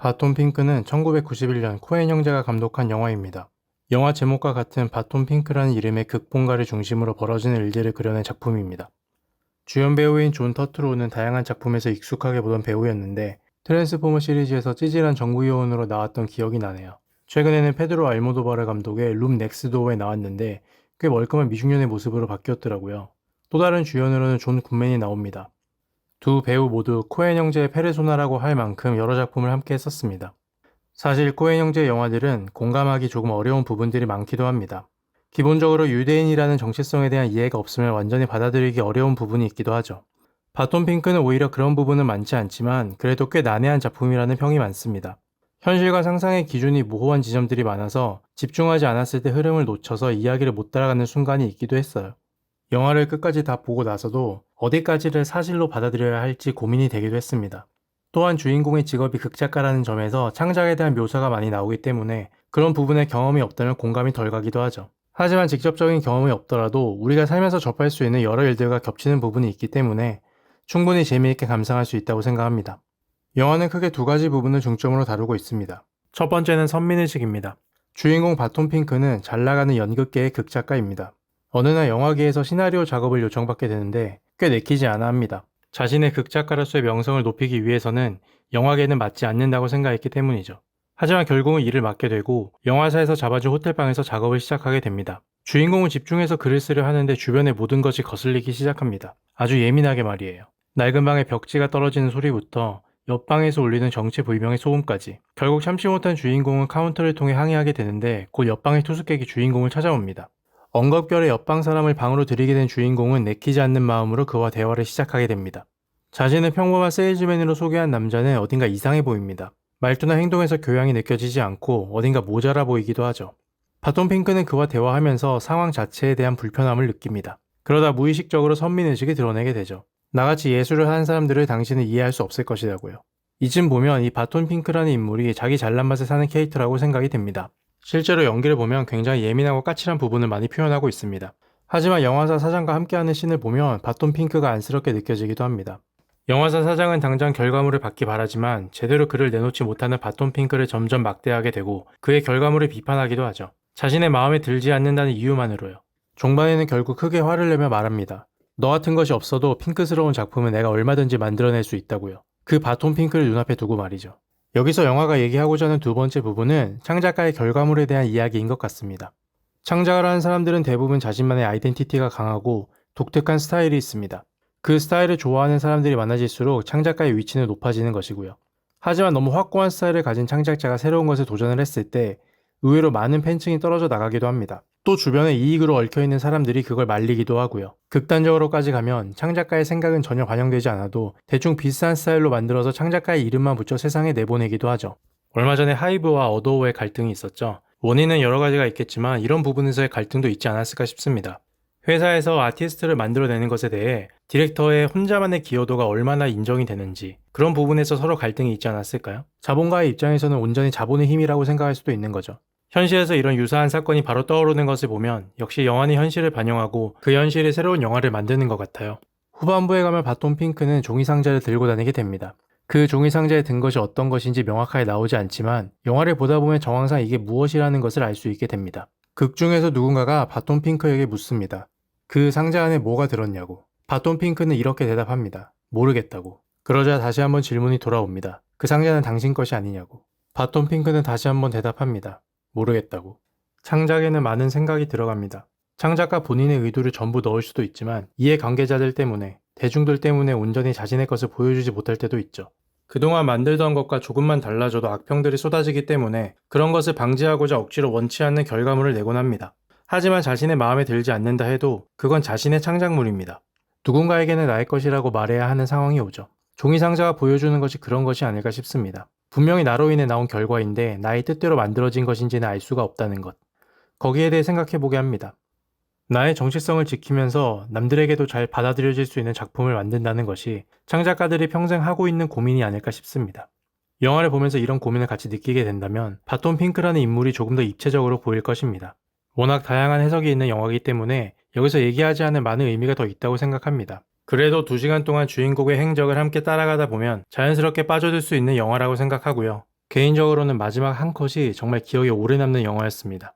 바톤 핑크는 1991년 코엔 형제가 감독한 영화입니다. 영화 제목과 같은 바톤 핑크라는 이름의 극본가를 중심으로 벌어지는 일들을 그려낸 작품입니다. 주연 배우인 존 터트로는 다양한 작품에서 익숙하게 보던 배우였는데 트랜스포머 시리즈에서 찌질한 정부요원으로 나왔던 기억이 나네요. 최근에는 페드로 알모도바르 감독의 룸 넥스 도어에 나왔는데 꽤 멀끔한 미중년의 모습으로 바뀌었더라고요. 또 다른 주연으로는 존 굿맨이 나옵니다. 두 배우 모두 코엔 형제의 페르소나라고 할 만큼 여러 작품을 함께 했었습니다. 사실 코엔 형제의 영화들은 공감하기 조금 어려운 부분들이 많기도 합니다. 기본적으로 유대인이라는 정체성에 대한 이해가 없으면 완전히 받아들이기 어려운 부분이 있기도 하죠. 바톤 핑크는 오히려 그런 부분은 많지 않지만 그래도 꽤 난해한 작품이라는 평이 많습니다. 현실과 상상의 기준이 모호한 지점들이 많아서 집중하지 않았을 때 흐름을 놓쳐서 이야기를 못 따라가는 순간이 있기도 했어요. 영화를 끝까지 다 보고 나서도 어디까지를 사실로 받아들여야 할지 고민이 되기도 했습니다. 또한 주인공의 직업이 극작가라는 점에서 창작에 대한 묘사가 많이 나오기 때문에 그런 부분에 경험이 없다면 공감이 덜 가기도 하죠. 하지만 직접적인 경험이 없더라도 우리가 살면서 접할 수 있는 여러 일들과 겹치는 부분이 있기 때문에 충분히 재미있게 감상할 수 있다고 생각합니다. 영화는 크게 두 가지 부분을 중점으로 다루고 있습니다. 첫 번째는 선민의식입니다. 주인공 바톤 핑크는 잘 나가는 연극계의 극작가입니다. 어느 날 영화계에서 시나리오 작업을 요청받게 되는데 꽤 내키지 않아 합니다. 자신의 극작가로서의 명성을 높이기 위해서는 영화계는 맞지 않는다고 생각했기 때문이죠. 하지만 결국은 일을 맡게 되고 영화사에서 잡아준 호텔방에서 작업을 시작하게 됩니다. 주인공은 집중해서 글을 쓰려 하는데 주변의 모든 것이 거슬리기 시작합니다. 아주 예민하게 말이에요. 낡은 방에 벽지가 떨어지는 소리부터 옆방에서 울리는 정체불명의 소음까지. 결국 참지 못한 주인공은 카운터를 통해 항의하게 되는데 곧 옆방의 투숙객이 주인공을 찾아옵니다. 엉겁결에 옆방 사람을 방으로 들이게 된 주인공은 내키지 않는 마음으로 그와 대화를 시작하게 됩니다. 자신을 평범한 세일즈맨으로 소개한 남자는 어딘가 이상해 보입니다. 말투나 행동에서 교양이 느껴지지 않고 어딘가 모자라 보이기도 하죠. 바톤 핑크는 그와 대화하면서 상황 자체에 대한 불편함을 느낍니다. 그러다 무의식적으로 선민의식을 드러내게 되죠. 나같이 예술을 하는 사람들을 당신은 이해할 수 없을 것이라고요. 이쯤 보면 이 바톤 핑크라는 인물이 자기 잘난 맛에 사는 캐릭터라고 생각이 됩니다. 실제로 연기를 보면 굉장히 예민하고 까칠한 부분을 많이 표현하고 있습니다. 하지만 영화사 사장과 함께하는 씬을 보면 바톤 핑크가 안쓰럽게 느껴지기도 합니다. 영화사 사장은 당장 결과물을 받기 바라지만 제대로 글을 내놓지 못하는 바톤 핑크를 점점 막대하게 되고 그의 결과물을 비판하기도 하죠. 자신의 마음에 들지 않는다는 이유만으로요. 종반에는 결국 크게 화를 내며 말합니다. 너 같은 것이 없어도 핑크스러운 작품은 내가 얼마든지 만들어낼 수 있다고요. 그 바톤 핑크를 눈앞에 두고 말이죠. 여기서 영화가 얘기하고자 하는 두 번째 부분은 창작가의 결과물에 대한 이야기인 것 같습니다. 창작을 하는 사람들은 대부분 자신만의 아이덴티티가 강하고 독특한 스타일이 있습니다. 그 스타일을 좋아하는 사람들이 많아질수록 창작가의 위치는 높아지는 것이고요. 하지만 너무 확고한 스타일을 가진 창작자가 새로운 것에 도전을 했을 때 의외로 많은 팬층이 떨어져 나가기도 합니다. 또 주변에 이익으로 얽혀있는 사람들이 그걸 말리기도 하고요. 극단적으로까지 가면 창작가의 생각은 전혀 반영되지 않아도 대충 비슷한 스타일로 만들어서 창작가의 이름만 붙여 세상에 내보내기도 하죠. 얼마 전에 하이브와 어도어의 갈등이 있었죠. 원인은 여러 가지가 있겠지만 이런 부분에서의 갈등도 있지 않았을까 싶습니다. 회사에서 아티스트를 만들어내는 것에 대해 디렉터의 혼자만의 기여도가 얼마나 인정이 되는지 그런 부분에서 서로 갈등이 있지 않았을까요? 자본가의 입장에서는 온전히 자본의 힘이라고 생각할 수도 있는 거죠. 현실에서 이런 유사한 사건이 바로 떠오르는 것을 보면 역시 영화는 현실을 반영하고 그 현실이 새로운 영화를 만드는 것 같아요. 후반부에 가면 바톤 핑크는 종이상자를 들고 다니게 됩니다. 그 종이상자에 든 것이 어떤 것인지 명확하게 나오지 않지만 영화를 보다 보면 정황상 이게 무엇이라는 것을 알 수 있게 됩니다. 극 중에서 누군가가 바톤 핑크에게 묻습니다. 그 상자 안에 뭐가 들었냐고. 바톤 핑크는 이렇게 대답합니다. 모르겠다고. 그러자 다시 한번 질문이 돌아옵니다. 그 상자는 당신 것이 아니냐고. 바톤 핑크는 다시 한번 대답합니다. 모르겠다고. 창작에는 많은 생각이 들어갑니다. 창작가 본인의 의도를 전부 넣을 수도 있지만 이해관계자들 때문에, 대중들 때문에 온전히 자신의 것을 보여주지 못할 때도 있죠. 그동안 만들던 것과 조금만 달라져도 악평들이 쏟아지기 때문에 그런 것을 방지하고자 억지로 원치 않는 결과물을 내곤 합니다. 하지만 자신의 마음에 들지 않는다 해도 그건 자신의 창작물입니다. 누군가에게는 나의 것이라고 말해야 하는 상황이 오죠. 종이상자가 보여주는 것이 그런 것이 아닐까 싶습니다. 분명히 나로 인해 나온 결과인데 나의 뜻대로 만들어진 것인지는 알 수가 없다는 것. 거기에 대해 생각해보게 합니다. 나의 정체성을 지키면서 남들에게도 잘 받아들여질 수 있는 작품을 만든다는 것이 창작가들이 평생 하고 있는 고민이 아닐까 싶습니다. 영화를 보면서 이런 고민을 같이 느끼게 된다면 바톤 핑크라는 인물이 조금 더 입체적으로 보일 것입니다. 워낙 다양한 해석이 있는 영화이기 때문에 여기서 얘기하지 않은 많은 의미가 더 있다고 생각합니다. 그래도 2시간 동안 주인공의 행적을 함께 따라가다 보면 자연스럽게 빠져들 수 있는 영화라고 생각하고요. 개인적으로는 마지막 한 컷이 정말 기억에 오래 남는 영화였습니다.